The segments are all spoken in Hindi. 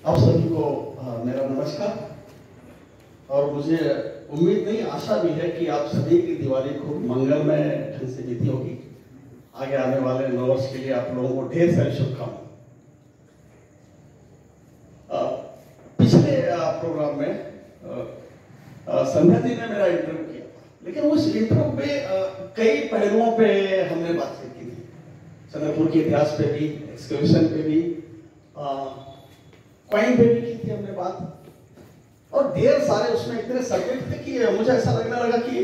आप सभी को मेरा नमस्कार। और मुझे उम्मीद नहीं, आशा भी है कि आप सभी की दिवाली को मंगलमय ढंग से बीती होगी। आगे आने वाले नववर्ष के लिए आप लोगों को ढेर सारी शुभकामनाएं। पिछले प्रोग्राम में संध्या जी ने मेरा इंटरव्यू किया, लेकिन उस इंटरव्यू पे कई पहलुओं पे हमने बातचीत की थी। चंद्रपुर के इतिहास पे भी, एक्सकर्शन पे भी, क्वाइन पे भी की थी हमने बात। और ढेर सारे उसमें इतने सब्जेक्ट थे कि मुझे ऐसा लगने लगा कि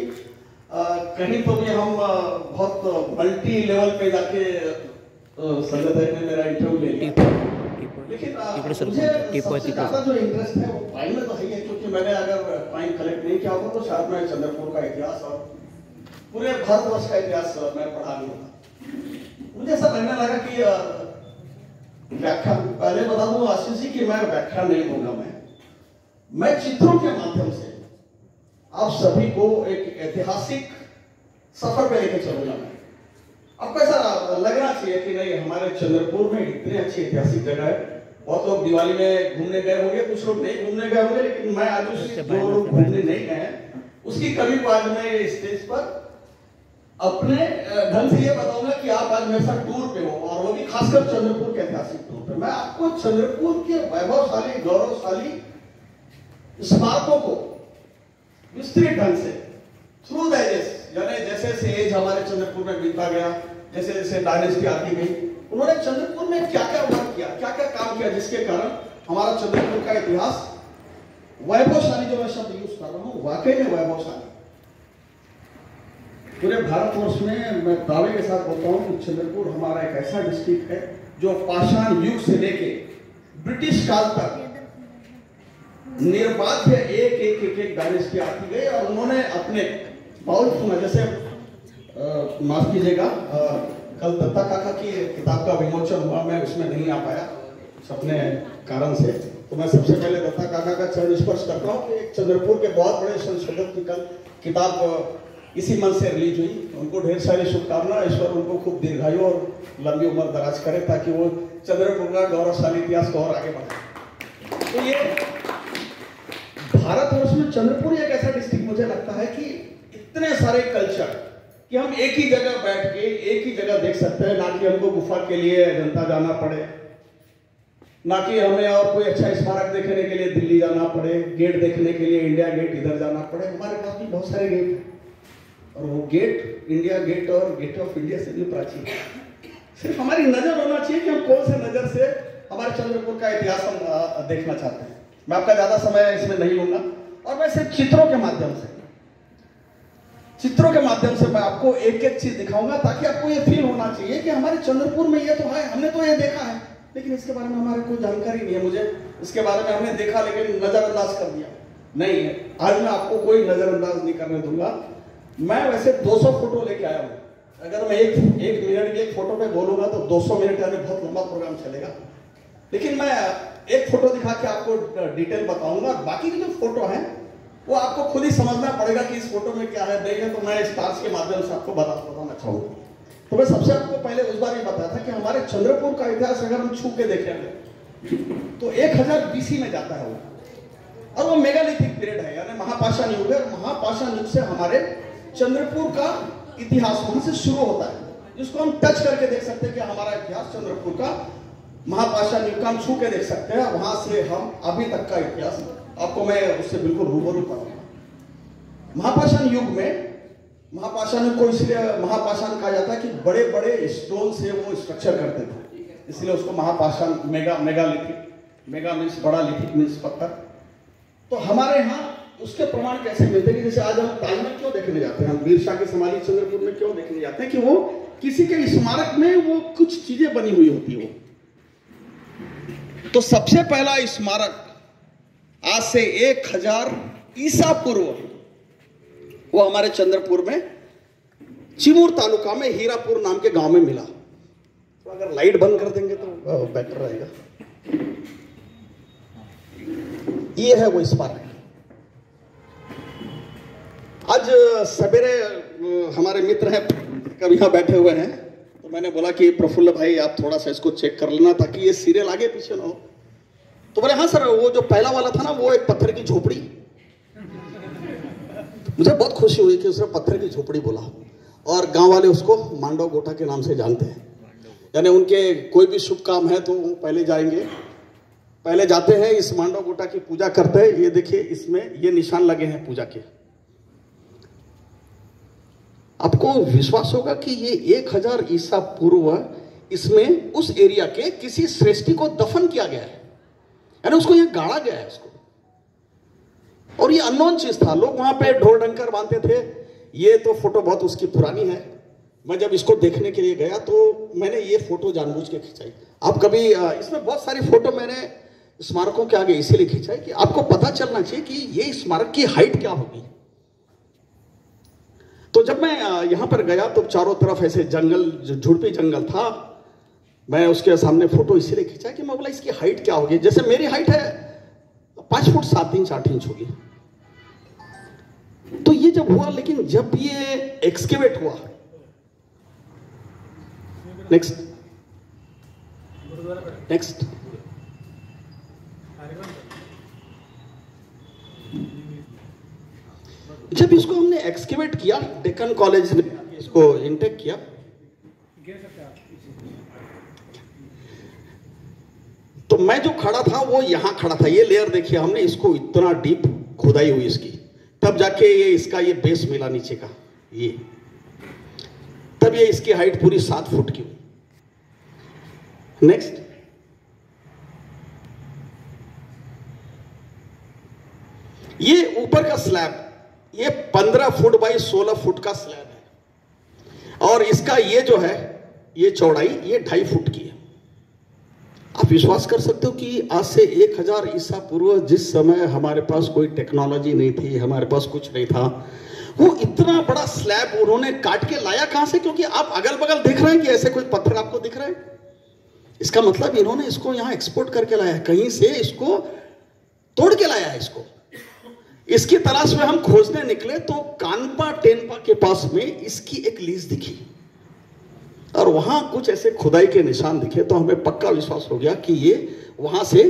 कहीं तो भी हम बहुत मल्टी लेवल पे जाके संजय ने मेरा इंटरव्यू ले लिया। लेकिन मुझे सबसे ज्यादा जो इंटरेस्ट है वो क्वाइन में तो है, क्योंकि मैंने अगर क्वाइन कलेक्ट नहीं किया होता तो शायद मैं चंद्रपुर का इतिहास और पूरे भारतवर्ष का इतिहास मैं पढ़ा नहीं होता। मुझे ऐसा लगने लगा कि व्याख्यान, पहले बता दूं आशीष जी कि मैं व्याख्यान नहीं दूंगा, मैं चित्रों के माध्यम से आप सभी को एक ऐतिहासिक सफर पे लेके चलूंगा। मैं आपको ऐसा लगना चाहिए कि नहीं, हमारे चंद्रपुर में इतनी अच्छी ऐतिहासिक जगह है। बहुत लोग दिवाली में घूमने गए होंगे, कुछ लोग नहीं घूमने गए होंगे, लेकिन मैं आज जो लोग घूमने नहीं गए उसकी कमी को आज मैं स्टेज पर अपने ढंग से ये बताऊंगा कि आप आज मेरे साथ टूर पे हो, और वो भी खासकर चंद्रपुर के ऐतिहासिक टूर पे। मैं आपको चंद्रपुर के वैभवशाली, गौरवशाली स्मारकों को विस्तृत ढंग से थ्रू द एजेस, यानी जैसे जैसे एज हमारे चंद्रपुर में बीता गया, जैसे जैसे डायनेस्टी आती गई, उन्होंने चंद्रपुर में क्या क्या वर्क किया, क्या क्या काम किया, जिसके कारण हमारा चंद्रपुर का इतिहास वैभवशाली, जो मैं शब्द यूज कर रहा हूं, वाकई में वैभवशाली। पूरे भारतवर्ष में मैं दावे के साथ बोलता हूं कि चंद्रपुर हमारा एक ऐसा डिस्ट्रिक्ट है जो पाषाण युग से लेके ब्रिटिश काल तक निर्बाध एक डायनेस्टी आती गई, और उन्होंने अपने पावरफुल, जैसे माफ कीजिएगा, कल दत्ता काका की किताब का विमोचन हुआ, मैं उसमें नहीं आ पाया अपने कारण से, तो मैं सबसे पहले दत्ता काका का चरण स्पर्श करता हूँ कि एक चंद्रपुर के बहुत बड़े संशोधक की कल किताब इसी मन से रिलीज हुई। उनको ढेर सारी शुभकामनाएं, ईश्वर उनको खूब दीर्घायु और लंबी उम्र दराज करे, ताकि वो चंद्रपुर का गौरवशाली इतिहास को और आगे बढ़ाए। तो ये भारतवर्ष में चंद्रपुर एक ऐसा डिस्ट्रिक्ट मुझे लगता है कि इतने सारे कल्चर कि हम एक ही जगह बैठ के एक ही जगह देख सकते हैं, ना कि हमको गुफा के लिए अजंता जाना पड़े, ना कि हमें और कोई अच्छा स्मारक देखने के लिए दिल्ली जाना पड़े, गेट देखने के लिए इंडिया गेट इधर जाना पड़े। हमारे पास भी बहुत सारे गेट हैं, और वो गेट इंडिया गेट और गेट ऑफ इंडिया से भी प्राचीन है। सिर्फ हमारी नजर होना चाहिए कि हम कौन से नजर से हमारे चंद्रपुर का इतिहास हम देखना चाहते हैं। मैं आपका ज्यादा समय इसमें नहीं लूंगा, और मैं सिर्फ चित्रों के माध्यम से मैं आपको एक एक चीज दिखाऊंगा, ताकि आपको ये फील होना चाहिए कि हमारे चंद्रपुर में ये तो है, हमने तो ये देखा है, लेकिन इसके बारे में हमारे कोई जानकारी नहीं है। मुझे इसके बारे में हमने देखा लेकिन नजरअंदाज कर दिया, नहीं है। आज मैं आपको कोई नजरअंदाज नहीं करने दूंगा। मैं वैसे 200 फोटो लेके आया हूं। अगर मैं एक मिनट की एक फोटो पे बोलूंगा तो 200 मिनट यानी बहुत लंबा प्रोग्राम चलेगा, लेकिन मैं एक फोटो दिखा के आपको डिटेल बताऊंगा। बाकी की जो फोटो है वो आपको खुद ही समझना पड़ेगा कि इस फोटो में क्या है, नहीं है तो मैं स्टार्स के माध्यम से आपको बताना चाहूंगा। तो मैं सबसे आपको पहले उस बार ये बताया था कि हमारे चंद्रपुर का इतिहास अगर हम छू के देखेंगे तो 1000 BC में जाता है वो, और वो मेगालिथिक पीरियड है, यानी महापाषाण युग है। महापाषाण युग से हमारे चंद्रपुर का इतिहास वहां से शुरू होता है, जिसको हम टच करके देख सकते हैं कि हमारा इतिहास चंद्रपुर का महापाषाण युग का हम छू के देख सकते हैं। वहां से हम अभी तक का इतिहास आपको मैं उससे बिल्कुल रूबरू कराऊंगा। महापाषाण युग में, महापाषाण को इसलिए महापाषाण कहा जाता है कि बड़े बड़े स्टोन से वो स्ट्रक्चर करते थे, इसलिए उसको महापाषाण, मेगालिथिक, मेगा मीन्स बड़ा, लिथिक मीन्स पत्थर। तो हमारे यहाँ उसके प्रमाण कैसे मिलते हैं कि जैसे आज हम ताजमहल क्यों देखने जाते हैं, हम वीर शाह की समाधि चंद्रपुर में क्यों देखने जाते हैं, कि वो किसी के स्मारक में वो कुछ चीजें बनी हुई होती है। तो सबसे पहला स्मारक आज से 1000 ईसा पूर्व वो हमारे चंद्रपुर में चिमूर तालुका में हीरापुर नाम के गांव में मिला। तो अगर लाइट बंद कर देंगे तो बेटर रहेगा। ये है वो स्मारक। आज सवेरे हमारे मित्र हैं कभी यहाँ बैठे हुए हैं, तो मैंने बोला कि प्रफुल्ल भाई आप थोड़ा सा इसको चेक कर लेना, ताकि ये सीरियल आगे पीछे ना हो। तो बोले हाँ सर, वो जो पहला वाला था ना वो एक पत्थर की झोपड़ी। मुझे बहुत खुशी हुई कि उसने पत्थर की झोपड़ी बोला, और गांव वाले उसको मांडव गोटा के नाम से जानते हैं। यानी उनके कोई भी शुभ काम है तो वो पहले जाएंगे, पहले जाते हैं, इस मांडव गोटा की पूजा करते हैं। ये देखिए इसमें ये निशान लगे हैं पूजा के। आपको विश्वास होगा कि ये 1000 ईसा पूर्व इसमें उस एरिया के किसी श्रेष्ठी को दफन किया गया है, यानी उसको यहां गाड़ा गया है उसको। और ये अननोन चीज था, लोग वहां पे ढोल डंकर बांधते थे। ये तो फोटो बहुत उसकी पुरानी है। मैं जब इसको देखने के लिए गया तो मैंने ये फोटो जानबूझ के खिंचाई। आप कभी इसमें बहुत सारी फोटो मैंने स्मारकों के आगे इसीलिए खिंचाई कि आपको पता चलना चाहिए कि ये स्मारक की हाइट क्या होगी। तो जब मैं यहां पर गया तो चारों तरफ ऐसे जंगल, झुड़पी जंगल था। मैं उसके सामने फोटो इसीलिए खिंचा कि मैं बोला इसकी हाइट क्या होगी। जैसे मेरी हाइट है 5 फुट 7 इंच 8 इंच होगी। तो ये जब हुआ, लेकिन जब ये एक्सकेवेट हुआ, नेक्स्ट जब इसको हमने एक्सकेवेट किया, डेक्कन कॉलेज ने इसको इंटेक किया, तो मैं जो खड़ा था वो यहां खड़ा था। ये लेयर देखिए, हमने इसको इतना डीप खुदाई हुई इसकी, तब जाके ये इसका ये बेस मिला नीचे का, ये तब ये इसकी हाइट पूरी 7 फुट की हुई। नेक्स्ट, ये ऊपर का स्लैब, ये 15 फुट बाई 16 फुट का स्लैब है, और इसका ये जो है ये चौड़ाई ये 2.5 फुट की है। आप विश्वास कर सकते हो कि आज से 1000 ईसा पूर्व, जिस समय हमारे पास कोई टेक्नोलॉजी नहीं थी, हमारे पास कुछ नहीं था, वो इतना बड़ा स्लैब उन्होंने काट के लाया कहां से? क्योंकि आप अगल बगल देख रहे हैं कि ऐसे कोई पत्थर आपको दिख रहा है, इसका मतलब इन्होंने इसको यहां एक्सपोर्ट करके लाया है, कहीं से इसको तोड़ के लाया है इसको। इसकी तलाश में हम खोजने निकले तो कानपा टेनपा के पास में इसकी एक लीज दिखी, और वहां कुछ ऐसे खुदाई के निशान दिखे। तो हमें पक्का विश्वास हो गया कि ये वहां से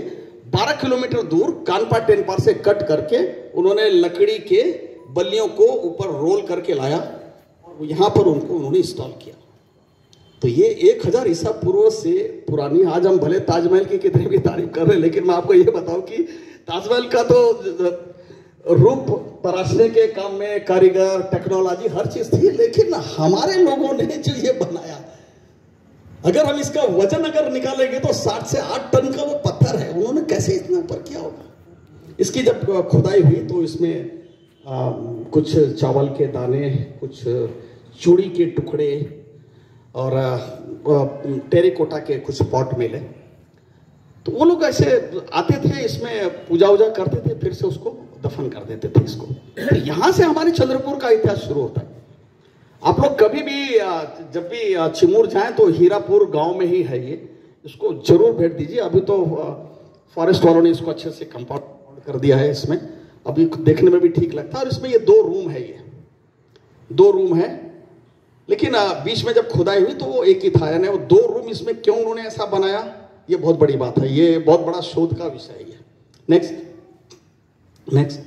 12 किलोमीटर दूर कानपा टेनपा से कट करके उन्होंने लकड़ी के बल्लियों को ऊपर रोल करके लाया, और यहां पर उनको उन्होंने इंस्टॉल किया। तो ये 1000 ईसा पूर्व से पुरानी, आज हम भले ताजमहल की कितनी भी तारीफ कर रहे हैं, लेकिन मैं आपको ये बताऊं कि ताजमहल का तो रूप तराशने के काम में कारीगर, टेक्नोलॉजी, हर चीज थी, लेकिन हमारे लोगों ने जो ये बनाया, अगर हम इसका वजन अगर निकालेंगे तो 7 से 8 टन का वो पत्थर है। उन्होंने कैसे इतना ऊपर किया होगा? इसकी जब खुदाई हुई तो इसमें कुछ चावल के दाने, कुछ चूड़ी के टुकड़े और टेरिकोटा के कुछ पॉट मिले। तो वो लोग ऐसे आते थे, इसमें पूजा वूजा करते थे, फिर से उसको दफन कर देते थे इसको। तो यहां से हमारे चंद्रपुर का इतिहास शुरू होता है। आप लोग कभी भी जब भी चिमूर जाएं तो हीरापुर गांव में ही है ये, इसको जरूर भेंट दीजिए। अभी तो फॉरेस्ट वालों ने इसको अच्छे से कंपाउंड कर दिया है, इसमें अभी देखने में भी ठीक लगता है। और इसमें ये 2 रूम है, ये 2 रूम है, लेकिन बीच में जब खुदाई हुई तो वो एक ही था। यानी वो 2 रूम इसमें क्यों उन्होंने ऐसा बनाया, ये बहुत बड़ी बात है, ये बहुत बड़ा शोध का विषय है ये। नेक्स्ट,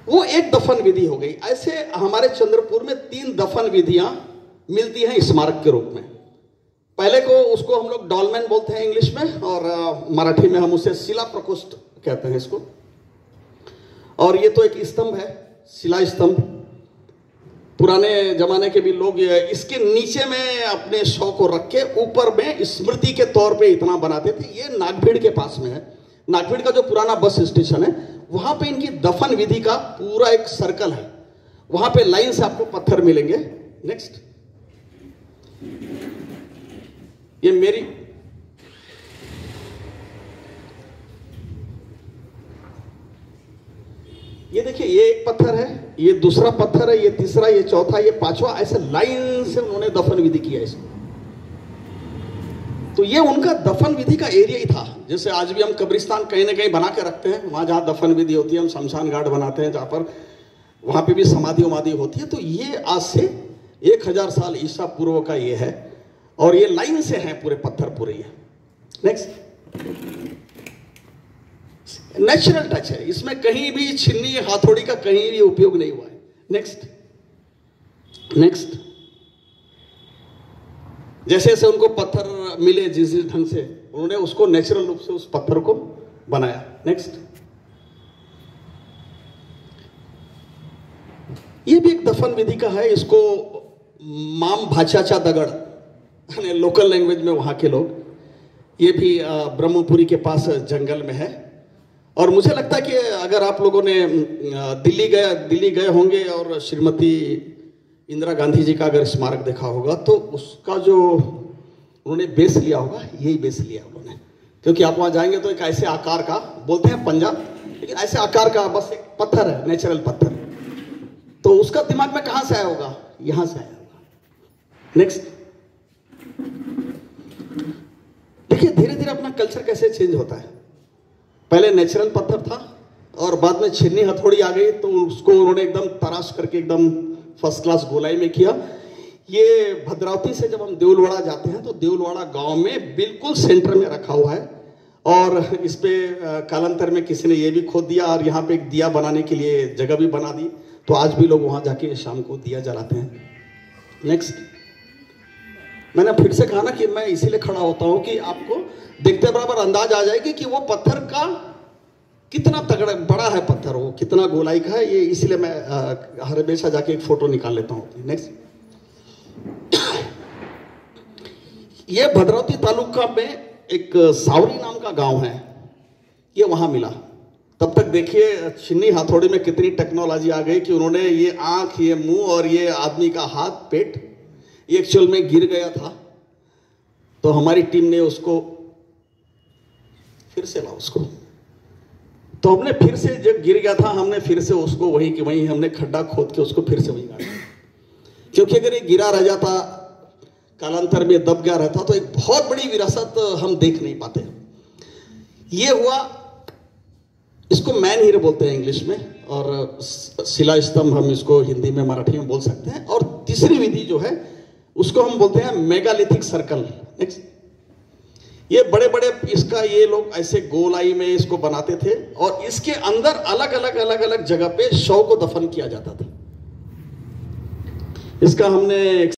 वो एक दफन विधि हो गई। ऐसे हमारे चंद्रपुर में 3 दफन विधियां मिलती हैं स्मारक के रूप में। पहले को उसको हम लोग डॉलमेन बोलते हैं इंग्लिश में, और मराठी में हम उसे शिला प्रकोष्ठ कहते हैं इसको। और ये तो एक स्तंभ है, शिला स्तंभ। पुराने जमाने के भी लोग इसके नीचे में अपने शव को रख के ऊपर में स्मृति के तौर पे इतना बनाते थे। ये नागभीड़ के पास में है, नागभीड़ का जो पुराना बस स्टेशन है, वहां पे इनकी दफन विधि का पूरा एक सर्कल है। वहां पे लाइन से आपको पत्थर मिलेंगे। नेक्स्ट, ये मेरी ये देखिए, ये एक पत्थर है, ये दूसरा पत्थर है, ये तीसरा, ये चौथा, ये पांचवा, ऐसे लाइन से उन्होंने दफन विधि किया इसको। तो ये उनका दफन विधि का एरिया ही था। जैसे आज भी हम कब्रिस्तान कहीं ना कहीं बना के रखते हैं, वहां जहां दफन विधि होती है हम शमशान घाट बनाते हैं, जहां पर वहां पे भी समाधि उमाधि होती है। तो ये आज से 1000 साल ईसा पूर्व का ये है, और ये लाइन से है पूरे पत्थर पूरे। ये नेक्स्ट, नेचुरल टच है, इसमें कहीं भी छिन्नी हाथोड़ी का कहीं भी उपयोग नहीं हुआ है। नेक्स्ट जैसे जैसे उनको पत्थर मिले जिस जिस ढंग से, उन्होंने उसको नेचुरल रूप से उस पत्थर को बनाया। नेक्स्ट, ये भी एक दफन विधि का है, इसको माम भाचाचा दगड़ यानी लोकल लैंग्वेज में वहां के लोग, ये भी ब्रह्मपुरी के पास जंगल में है। और मुझे लगता है कि अगर आप लोगों ने दिल्ली गए होंगे और श्रीमती इंदिरा गांधी जी का अगर स्मारक देखा होगा तो उसका जो उन्होंने बेस लिया होगा, यही बेस लिया उन्होंने, क्योंकि आप वहां जाएंगे तो एक ऐसे आकार का, बोलते हैं पंजा, लेकिन ऐसे आकार का बस एक पत्थर है, नेचुरल पत्थर। तो उसका दिमाग में कहां से आया होगा? यहां से आया होगा। नेक्स्ट, देखिए धीरे धीरे अपना कल्चर कैसे चेंज होता है। पहले नेचुरल पत्थर था और बाद में छिन्नी हथौड़ी आ गई, तो उसको उन्होंने एकदम तराश करके एकदम फर्स्ट क्लास गोलाई में किया। ये भद्रावती से जब हम देउलवाड़ा जाते हैं तो देउलवाड़ा गांव में बिल्कुल सेंटर में रखा हुआ है, और इस पे कालांतर में किसी ने ये भी खोद दिया और यहाँ पे एक दिया बनाने के लिए जगह भी बना दी, तो आज भी लोग वहां जाके शाम को दिया जलाते हैं। नेक्स्ट, मैंने फिर से कहा ना कि मैं इसीलिए खड़ा होता हूं कि आपको देखते बराबर अंदाज आ जाएगी कि वो पत्थर का कितना तगड़ा बड़ा है, पत्थर वो कितना गोलाई का है। ये इसीलिए मैं हमेशा जाके एक फोटो निकाल लेता हूं। नेक्स्ट, ये भद्रावती तालुका में एक सावरी नाम का गांव है, ये वहां मिला। तब तक देखिए छिन्नी हाथौड़ी में कितनी टेक्नोलॉजी आ गई कि उन्होंने ये आंख, ये मुंह और ये आदमी का हाथ, पेट, ये एक्चुअल में गिर गया था, तो हमारी टीम ने उसको फिर से ला उसको, तो हमने फिर से जब गिर गया था हमने फिर से उसको वहीं की वहीं हमने खड्डा खोद के उसको फिर से वहीं गाड़ा, क्योंकि अगर ये गिरा रह जाता, कालांतर में दब गया रहता, तो एक बहुत बड़ी विरासत हम देख नहीं पाते। ये हुआ, इसको मैन हीरे बोलते हैं इंग्लिश में, और शिला स्तंभ हम इसको हिंदी में मराठी में बोल सकते हैं। और तीसरी विधि जो है उसको हम बोलते हैं मेगालिथिक सर्कल। नेक्स्ट, ये बड़े बड़े इसका ये लोग ऐसे गोलाई में इसको बनाते थे और इसके अंदर अलग अलग जगह पे शव को दफन किया जाता था। इसका हमने